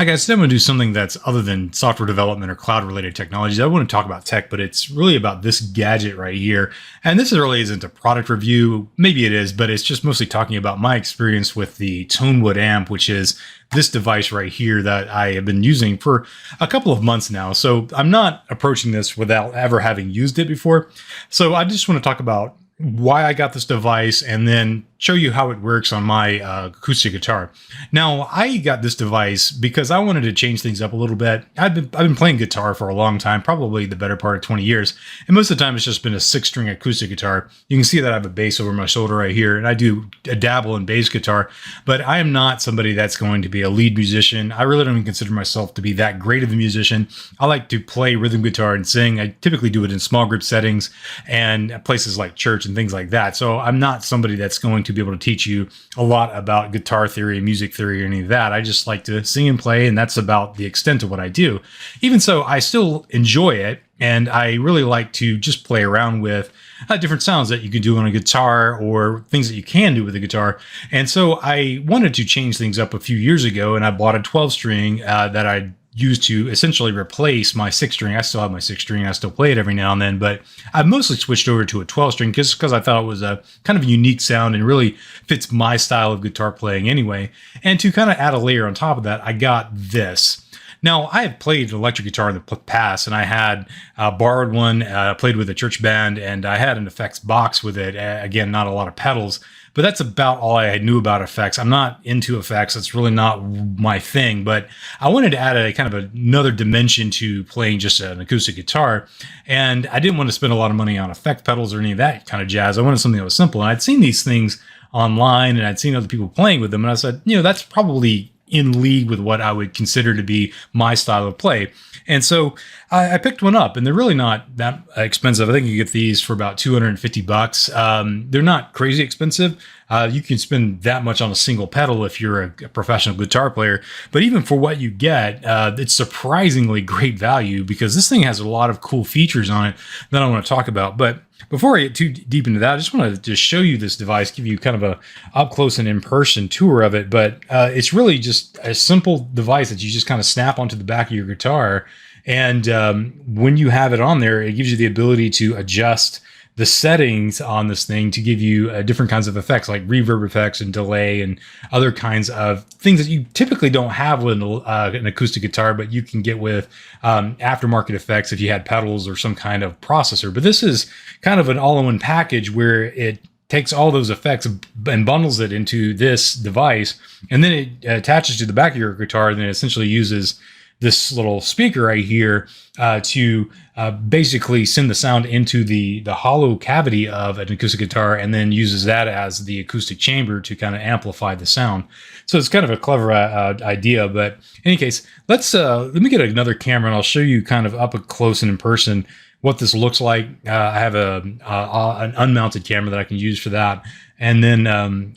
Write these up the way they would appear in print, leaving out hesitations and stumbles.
Hi guys, today I'm going to do something that's other than software development or cloud related technologies. I want to talk about tech, but it's really about this gadget right here. And this really isn't a product review. Maybe it is, but it's just mostly talking about my experience with the Tonewood Amp, which is this device right here that I have been using for a couple of months now. So I'm not approaching this without ever having used it before. So I just want to talk about why I got this device and then show you how it works on my acoustic guitar. Now, I got this device because I wanted to change things up a little bit. I've been playing guitar for a long time, probably the better part of 20 years. And most of the time, it's just been a 6-string acoustic guitar. You can see that I have a bass over my shoulder right here, and I do a dabble in bass guitar, but I am not somebody that's going to be a lead musician. I really don't even consider myself to be that great of a musician. I like to play rhythm guitar and sing. I typically do it in small group settings and places like church and things like that. So I'm not somebody that's going to be able to teach you a lot about guitar theory, music theory, or any of that. I just like to sing and play, and that's about the extent of what I do. Even so, I still enjoy it, and I really like to just play around with different sounds that you can do on a guitar or things that you can do with a guitar. And so I wanted to change things up a few years ago, and I bought a 12-string that I used to essentially replace my 6-string. I still have my 6-string. I still play it every now and then, but I've mostly switched over to a 12-string just because I thought it was a kind of a unique sound and really fits my style of guitar playing anyway. And to kind of add a layer on top of that, I got this. Now, I have played electric guitar in the past, and I had borrowed one, played with a church band, and I had an effects box with it. Again, not a lot of pedals, but that's about all I knew about effects. I'm not into effects. It's really not my thing, but I wanted to add a kind of another dimension to playing just an acoustic guitar. And I didn't want to spend a lot of money on effect pedals or any of that kind of jazz. I wanted something that was simple. And I'd seen these things online, and I'd seen other people playing with them. And I said, that's probably in league with what I would consider to be my style of play. And so I picked one up, and they're really not that expensive. I think you get these for about $250. They're not crazy expensive. You can spend that much on a single pedal if you're a professional guitar player. But even for what you get, it's surprisingly great value because this thing has a lot of cool features on it that I want to talk about. But before I get too deep into that, I just want to just show you this device, give you kind of a up close and in-person tour of it. But it's really just a simple device that you just kind of snap onto the back of your guitar. And when you have it on there, it gives you the ability to adjust the settings on this thing to give you different kinds of effects like reverb effects and delay and other kinds of things that you typically don't have with an acoustic guitar, but you can get with aftermarket effects if you had pedals or some kind of processor. But this is kind of an all-in-one package where it takes all those effects and bundles it into this device, and then it attaches to the back of your guitar, and then it essentially uses this little speaker right here to basically send the sound into the hollow cavity of an acoustic guitar, and then uses that as the acoustic chamber to kind of amplify the sound. So it's kind of a clever idea. But in any case, let me get another camera, and I'll show you kind of up close and in person what this looks like. I have an unmounted camera that I can use for that. And then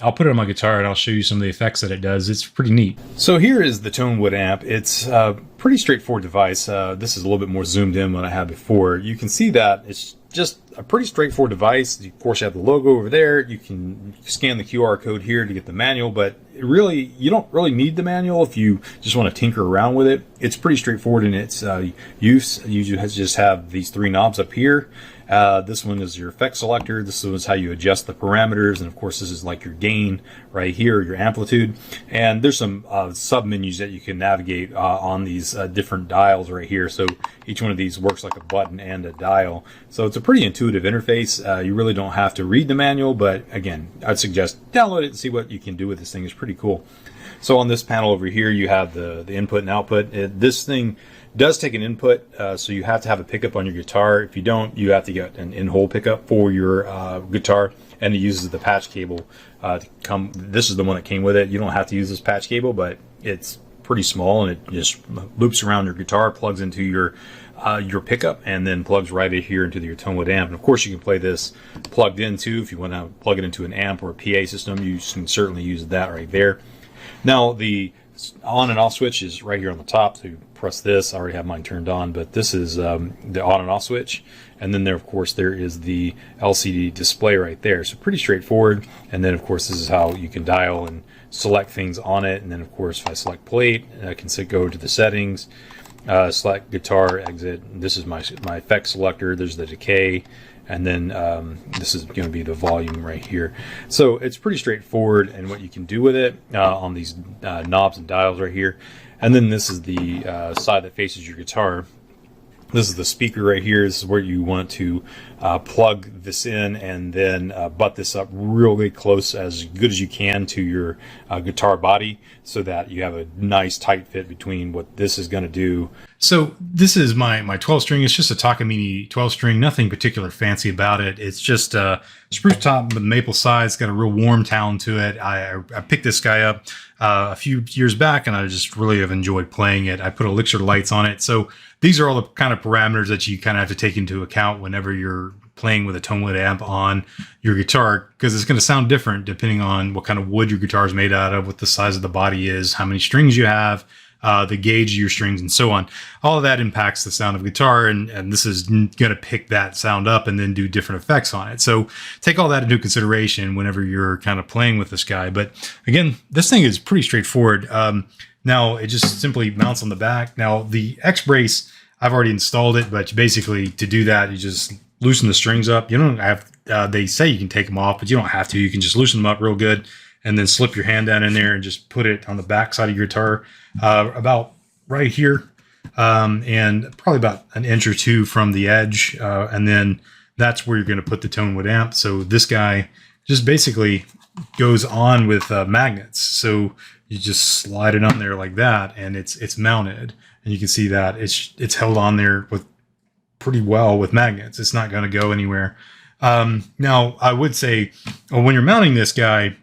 I'll put it on my guitar and I'll show you some of the effects that it does. It's pretty neat. So here is the Tonewood Amp. It's a pretty straightforward device. This is a little bit more zoomed in than I had before. You can see that it's just a pretty straightforward device. Of course, you have the logo over there. You can scan the QR code here to get the manual, but really, you don't really need the manual if you just want to tinker around with it. It's pretty straightforward in its use. You just have these 3 knobs up here. This one is your effect selector. This is how you adjust the parameters. And of course, this is like your gain right here, your amplitude. And there's some sub menus that you can navigate on these different dials right here. So each one of these works like a button and a dial. So it's a pretty intuitive interface. You really don't have to read the manual, but again, I'd suggest download it and see what you can do with this thing. It's pretty cool. So on this panel over here, you have the input and output. This thing does take an input, so you have to have a pickup on your guitar. If you don't, you have to get an in-hole pickup for your guitar, and it uses the patch cable to come. This is the one that came with it. You don't have to use this patch cable, but it's pretty small, and it just loops around your guitar, plugs into your pickup, and then plugs right in here into your Tonewood amp. And of course, you can play this plugged in too. If you want to plug it into an amp or a PA system, you can certainly use that right there. Now, the on and off switch is right here on the top to press this. I already have mine turned on, but this is the on and off switch. And then there, of course, there is the LCD display right there. So pretty straightforward. And then, of course, this is how you can dial and select things on it. And then, of course, if I select plate, I can go to the settings, select guitar, exit. This is my effect selector. There's the decay. And then this is going to be the volume right here. So it's pretty straightforward and what you can do with it on these knobs and dials right here. And then this is the side that faces your guitar. This is the speaker right here. This is where you want to plug this in and then butt this up really close, as good as you can, to your guitar body, so that you have a nice tight fit between what this is going to do. So this is my 12 string. It's just a Takamine 12 string. Nothing particular fancy about it. It's just a spruce top with maple sides. Got a real warm tone to it. I picked this guy up a few years back, and I just really have enjoyed playing it. I put Elixir lights on it. So these are all the kind of parameters that you kind of have to take into account whenever you're playing with a Tonewood amp on your guitar, because it's going to sound different depending on what kind of wood your guitar is made out of, what the size of the body is, how many strings you have, the gauge of your strings, and so on. All of that impacts the sound of guitar, and this is going to pick that sound up and then do different effects on it. So take all that into consideration whenever you're kind of playing with this guy. But again, this thing is pretty straightforward. Now it just simply mounts on the back. Now the X brace, I've already installed it, but basically to do that, you just loosen the strings up. You don't have, they say you can take them off, but you don't have to. You can just loosen them up real good and then slip your hand down in there and just put it on the back side of your guitar, about right here, and probably about an inch or two from the edge. And then that's where you're going to put the Tonewood amp. So this guy just basically goes on with magnets. So you just slide it on there like that, and it's mounted, and you can see that it's held on there with pretty well with magnets. It's not going to go anywhere. Now I would say, when you're mounting this guy,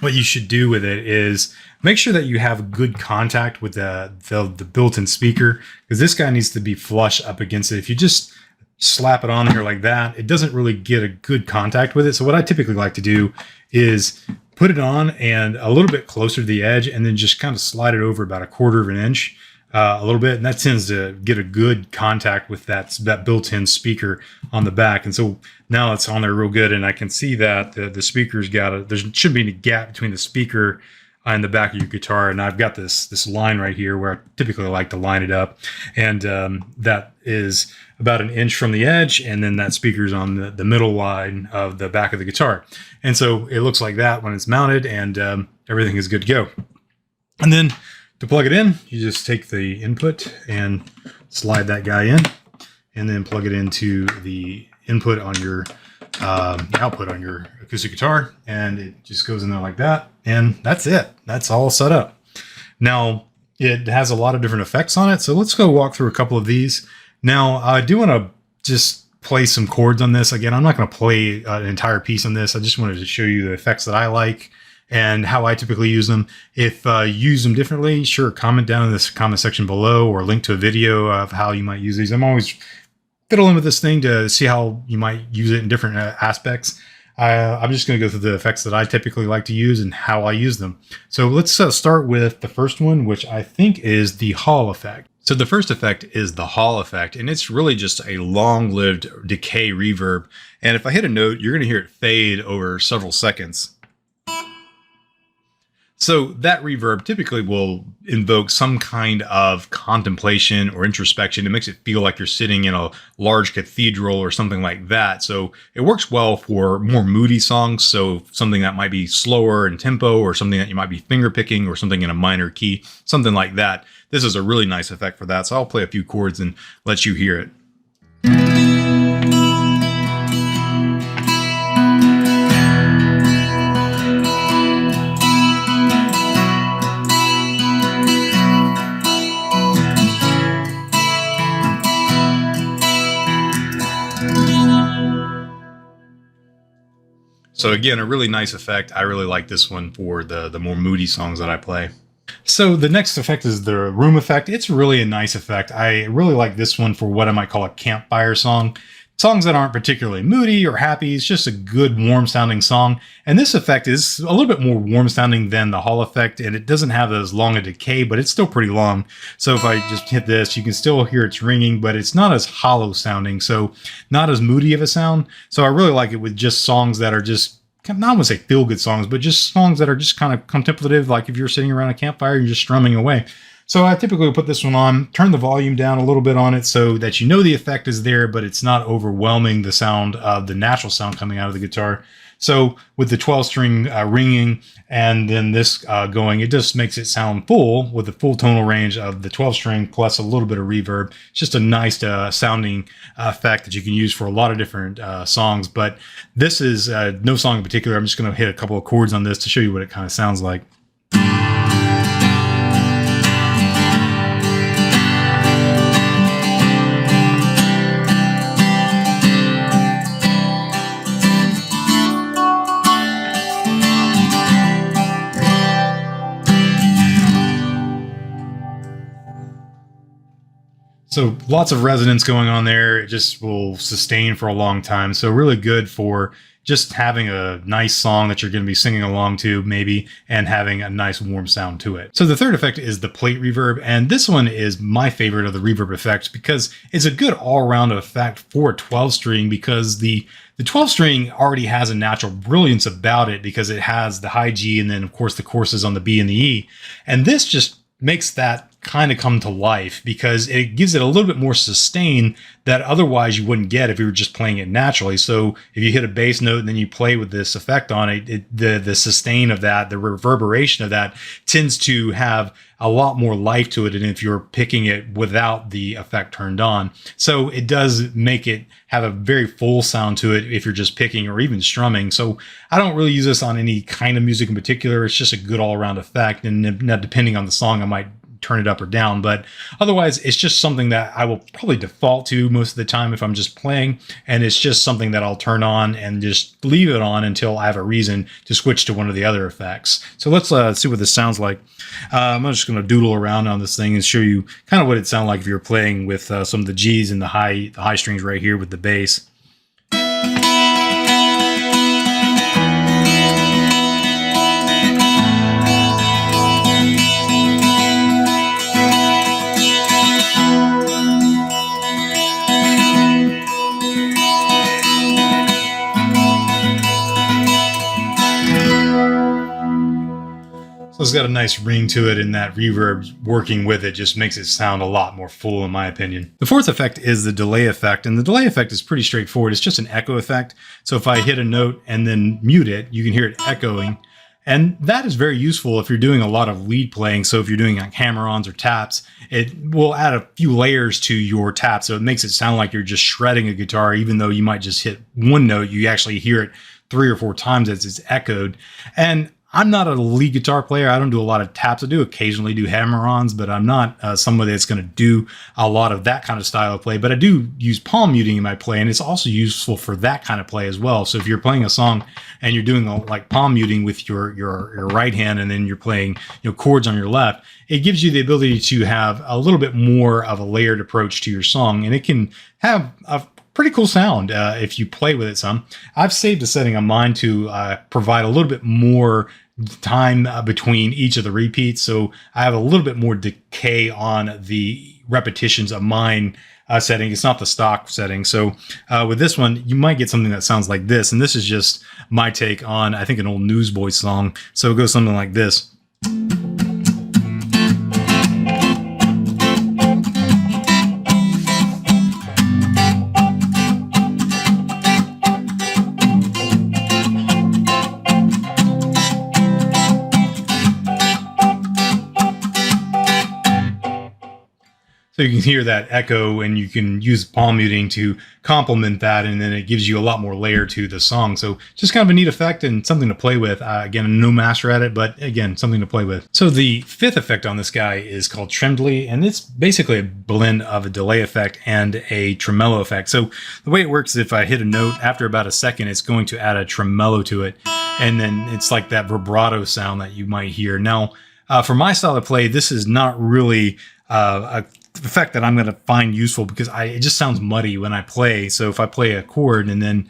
what you should do with it is make sure that you have good contact with the built-in speaker, because this guy needs to be flush up against it. If you just slap it on there like that, it doesn't really get a good contact with it. So what I typically like to do is put it on and a little bit closer to the edge, and then just kind of slide it over about 1/4 of an inch, a little bit, and that tends to get a good contact with that built-in speaker on the back. And so now it's on there real good, and I can see that the speaker's got there shouldn't be any gap between the speaker and the back of your guitar. And I've got this line right here where I typically like to line it up, and that is about 1 inch from the edge, and then that speaker's on the middle line of the back of the guitar. And so it looks like that when it's mounted, and everything is good to go. And then to plug it in, you just take the input and slide that guy in, and then plug it into the input on your output on your acoustic guitar, and it just goes in there like that, and that's it. That's all set up. Now it has a lot of different effects on it, so let's go walk through a couple of these. Now I do want to just play some chords on this. Again, I'm not going to play an entire piece on this. I just wanted to show you the effects that I like and how I typically use them. If you use them differently, sure, comment down in this comment section below, or link to a video of how you might use these. I'm always fiddling with this thing to see how you might use it in different aspects. I'm just going to go through the effects that I typically like to use and how I use them. So let's start with the first one, which I think is the Hall effect. So the first effect is the Hall effect, and it's really just a long-lived decay reverb. And if I hit a note, you're going to hear it fade over several seconds. So that reverb typically will invoke some kind of contemplation or introspection. It makes it feel like you're sitting in a large cathedral or something like that. So it works well for more moody songs. So something that might be slower in tempo, or something that you might be finger picking, or something in a minor key, something like that. This is a really nice effect for that. So I'll play a few chords and let you hear it. So again, a really nice effect. I really like this one for the more moody songs that I play. So the next effect is the room effect. It's really a nice effect. I really like this one for what I might call a campfire song. songs that aren't particularly moody or happy. It's just a good warm sounding song. And this effect is a little bit more warm sounding than the Hall effect, and it doesn't have as long a decay, but it's still pretty long. So if I just hit this, you can still hear it's ringing, but it's not as hollow sounding, so not as moody of a sound. So I really like it with just songs that are just, not want to say feel good songs, but just songs that are just kind of contemplative, like if you're sitting around a campfire and just strumming away. So I typically put this one on, turn the volume down a little bit on it so that you know the effect is there, but it's not overwhelming the sound of the natural sound coming out of the guitar. So with the 12-string ringing and then this going, it just makes it sound full with the full tonal range of the 12-string plus a little bit of reverb. It's just a nice sounding effect that you can use for a lot of different songs. But this is no song in particular. I'm just going to hit a couple of chords on this to show you what it kind of sounds like. So lots of resonance going on there. It just will sustain for a long time. So really good for just having a nice song that you're going to be singing along to maybe, and having a nice warm sound to it. So the third effect is the plate reverb. And this one is my favorite of the reverb effects because it's a good all-around effect for a 12-string, because the 12-string already has a natural brilliance about it because it has the high G and then of course the courses on the B and the E. And this just makes that kind of come to life because it gives it a little bit more sustain that otherwise you wouldn't get if you were just playing it naturally. So if you hit a bass note and then you play with this effect on it, the sustain of that, the reverberation of that tends to have a lot more life to it than if you're picking it without the effect turned on. So it does make it have a very full sound to it if you're just picking or even strumming. So I don't really use this on any kind of music in particular. It's just a good all-around effect. And now depending on the song, I might turn it up or down, but otherwise it's just something that I will probably default to most of the time if I'm just playing, and it's just something that I'll turn on and just leave it on until I have a reason to switch to one of the other effects. So let's see what this sounds like. I'm just going to doodle around on this thing and show you kind of what it sounds like if you're playing with some of the G's and the high strings right here with the bass. So it's got a nice ring to it, and that reverb working with it just makes it sound a lot more full, in my opinion. The fourth effect is the delay effect, and the delay effect is pretty straightforward. It's just an echo effect. So if I hit a note and then mute it, you can hear it echoing. And that is very useful if you're doing a lot of lead playing. So if you're doing like hammer-ons or taps, it will add a few layers to your tap. So it makes it sound like you're just shredding a guitar, even though you might just hit one note, you actually hear it 3 or 4 times as it's echoed. And I'm not a lead guitar player. I don't do a lot of taps. I do occasionally do hammer-ons, but I'm not somebody that's going to do a lot of that kind of style of play. But I do use palm muting in my play, and it's also useful for that kind of play as well. So if you're playing a song and you're doing like palm muting with your right hand, and then you're playing chords on your left, it gives you the ability to have a little bit more of a layered approach to your song, and it can have a pretty cool sound if you play with it some. I've saved a setting on mine to provide a little bit more time between each of the repeats, so I have a little bit more decay on the repetitions of mine setting. It's not the stock setting. So with this one, you might get something that sounds like this, and this is just my take on, I think, an old Newsboys song. So it goes something like this. So you can hear that echo, and you can use palm muting to complement that, and then it gives you a lot more layer to the song. So just kind of a neat effect and something to play with. Again, no master at it, but again, something to play with. So the fifth effect on this guy is called Tremdly, and it's basically a blend of a delay effect and a tremolo effect. So the way it works is if I hit a note, after about a second, it's going to add a tremolo to it. And then it's like that vibrato sound that you might hear. Now, for my style of play, this is not really a effect that I'm going to find useful because it just sounds muddy when I play. So if I play a chord and then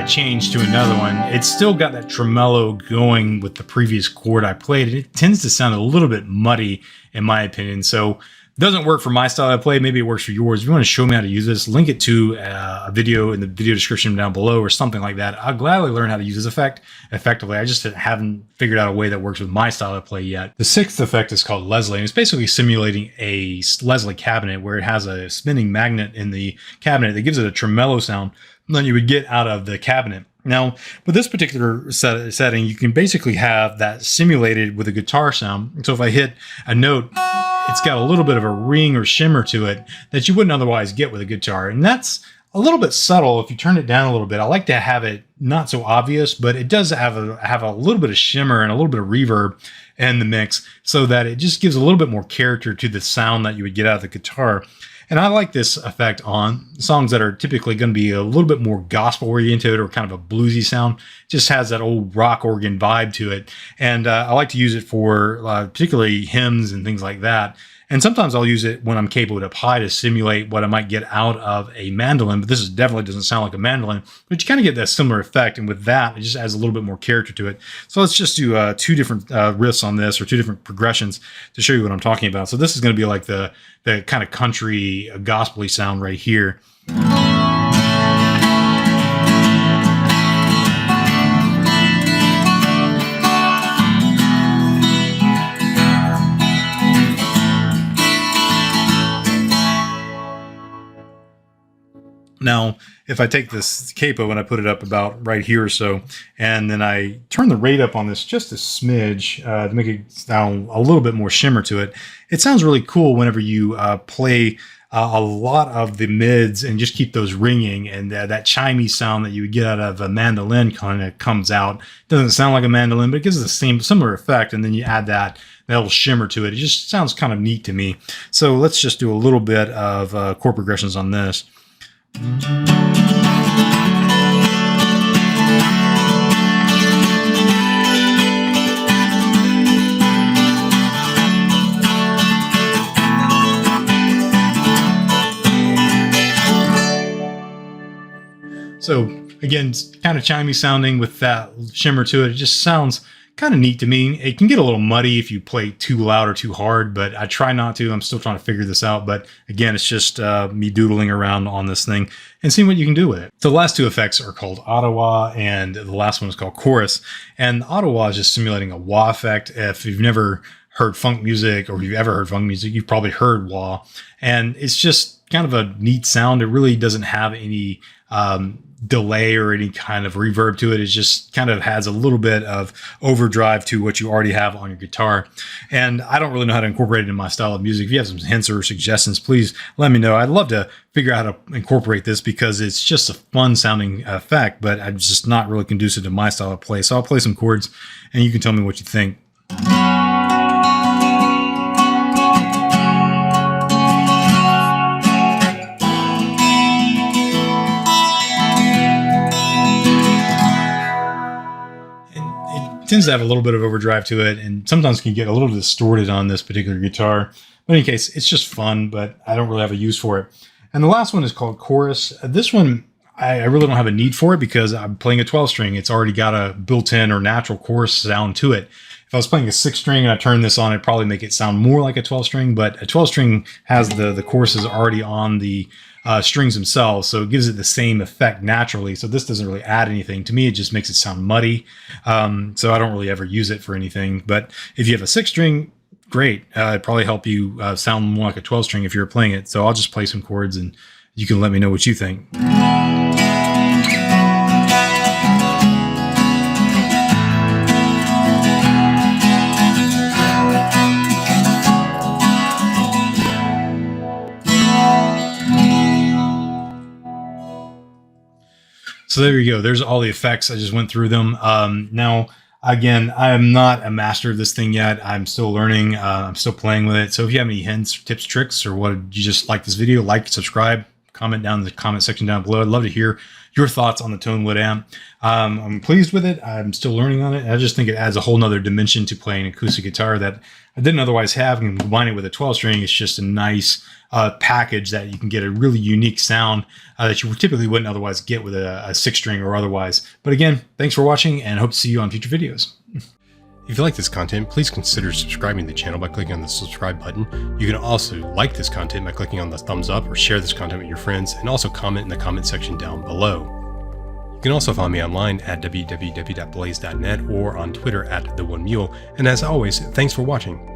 change to another one, it's still got that tremolo going with the previous chord I played. It tends to sound a little bit muddy in my opinion. So it doesn't work for my style I play. Maybe it works for yours. If you want to show me how to use this, link it to a video in the video description down below or something like that. I'll gladly learn how to use this effect effectively. I just haven't figured out a way that works with my style of play yet. The sixth effect is called Leslie, and it's basically simulating a Leslie cabinet where it has a spinning magnet in the cabinet that gives it a tremolo sound than you would get out of the cabinet. Now, with this particular setting, you can basically have that simulated with a guitar sound. So if I hit a note, it's got a little bit of a ring or shimmer to it that you wouldn't otherwise get with a guitar. And that's a little bit subtle if you turn it down a little bit. I like to have it not so obvious, but it does have a little bit of shimmer and a little bit of reverb in the mix so that it just gives a little bit more character to the sound that you would get out of the guitar. And I like this effect on songs that are typically going to be a little bit more gospel oriented or kind of a bluesy sound. It just has that old rock organ vibe to it. And I like to use it for particularly hymns and things like that. And sometimes I'll use it when I'm capoed up high to simulate what I might get out of a mandolin. But this definitely doesn't sound like a mandolin. But you kind of get that similar effect. And with that, it just adds a little bit more character to it. So let's just do two different riffs on this, or two different progressions to show you what I'm talking about. So this is going to be like the kind of country gospel-y sound right here. Now, if I take this capo and I put it up about right here or so, and then I turn the rate up on this just a smidge to make it sound a little bit more shimmer to it, it sounds really cool whenever you play a lot of the mids and just keep those ringing, and that chimey sound that you would get out of a mandolin kind of comes out. It doesn't sound like a mandolin, but it gives the similar effect, and then you add that little shimmer to it. It just sounds kind of neat to me. So let's just do a little bit of chord progressions on this. So again, it's kind of chimey sounding with that shimmer to it. It just sounds kind of neat to me. It can get a little muddy if you play too loud or too hard, but I try not to. I'm still trying to figure this out. But again, it's just me doodling around on this thing and seeing what you can do with it. So the last two effects are called Autowah, and the last one is called Chorus. And Autowah is just simulating a wah effect. If you've never heard funk music, or if you've ever heard funk music, you've probably heard wah. And it's just kind of a neat sound. It really doesn't have any delay or any kind of reverb to it. It just kind of has a little bit of overdrive to what you already have on your guitar. And I don't really know how to incorporate it in my style of music. If you have some hints or suggestions, please let me know. I'd love to figure out how to incorporate this because it's just a fun sounding effect, but I'm just not really conducive to my style of play. So I'll play some chords and you can tell me what you think. Tends to have a little bit of overdrive to it, and sometimes can get a little distorted on this particular guitar. But in any case, it's just fun, but I don't really have a use for it. And the last one is called Chorus. This one, I really don't have a need for it because I'm playing a 12 string. It's already got a built-in or natural chorus sound to it. If I was playing a 6 string and I turned this on, it'd probably make it sound more like a 12 string, but a 12 string has the choruses already on the strings themselves, so it gives it the same effect naturally. So this doesn't really add anything. To me, it just makes it sound muddy. So I don't really ever use it for anything. But if you have a 6 string, great. It'd probably help you sound more like a 12 string if you're playing it. So I'll just play some chords and you can let me know what you think. So there you go. There's all the effects. I just went through them. Now, again, I am not a master of this thing yet. I'm still learning. I'm still playing with it. So if you have any hints, tips, tricks, or what you just like this video, like, subscribe, comment. comment down in the comment section down below. I'd love to hear your thoughts on the Tonewood amp. I'm pleased with it. I'm still learning on it. I just think it adds a whole nother dimension to playing acoustic guitar that I didn't otherwise have. And combine it with a 12 string, it's just a nice package that you can get a really unique sound that you typically wouldn't otherwise get with a 6 string or otherwise. But again, thanks for watching and hope to see you on future videos. If you like this content, please consider subscribing to the channel by clicking on the subscribe button. You can also like this content by clicking on the thumbs up or share this content with your friends, and also comment in the comment section down below. You can also find me online at www.blaze.net or on Twitter at @TheOneMule. And as always, thanks for watching.